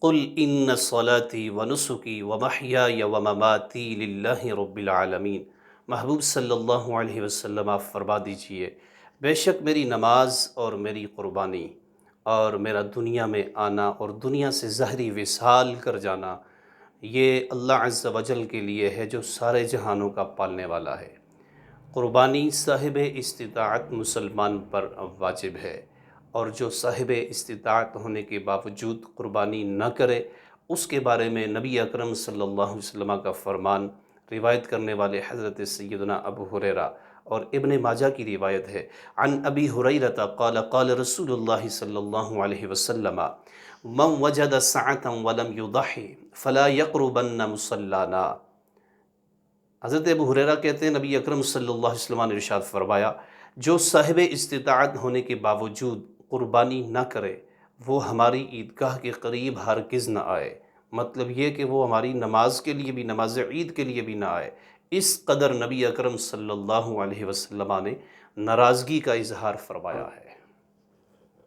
قل ان صلاتی و نسکی و محیای و مماتی للہ رب العالمین۔ محبوب صلی اللہ علیہ وسلم آپ فرما دیجئے، بے شک میری نماز اور میری قربانی اور میرا دنیا میں آنا اور دنیا سے ظاہری وصال کر جانا، یہ اللہ عز و جل کے لیے ہے جو سارے جہانوں کا پالنے والا ہے۔ قربانی صاحب استطاعت مسلمان پر واجب ہے، اور جو صاحب استطاعت ہونے کے باوجود قربانی نہ کرے، اس کے بارے میں نبی اکرم صلی اللہ علیہ وسلم کا فرمان روایت کرنے والے حضرت سیدنا ابو ہریرہ اور ابن ماجہ کی روایت ہے۔ عن ابی ہریرہ قال قال رسول اللہ صلی اللہ علیہ وسلم من وجد سعة ولم يضحي فلا يقربن مصلانا۔ حضرت ابو ہریرہ کہتے ہیں نبی اکرم صلی اللہ علیہ وسلم نے ارشاد فرمایا، جو صاحب استطاعت ہونے کے باوجود قربانی نہ کرے وہ ہماری عیدگاہ کے قریب ہرگز نہ آئے۔ مطلب یہ کہ وہ ہماری نماز کے لیے بھی، نماز عید کے لیے بھی نہ آئے۔ اس قدر نبی اکرم صلی اللہ علیہ وسلم نے ناراضگی کا اظہار فرمایا ہے۔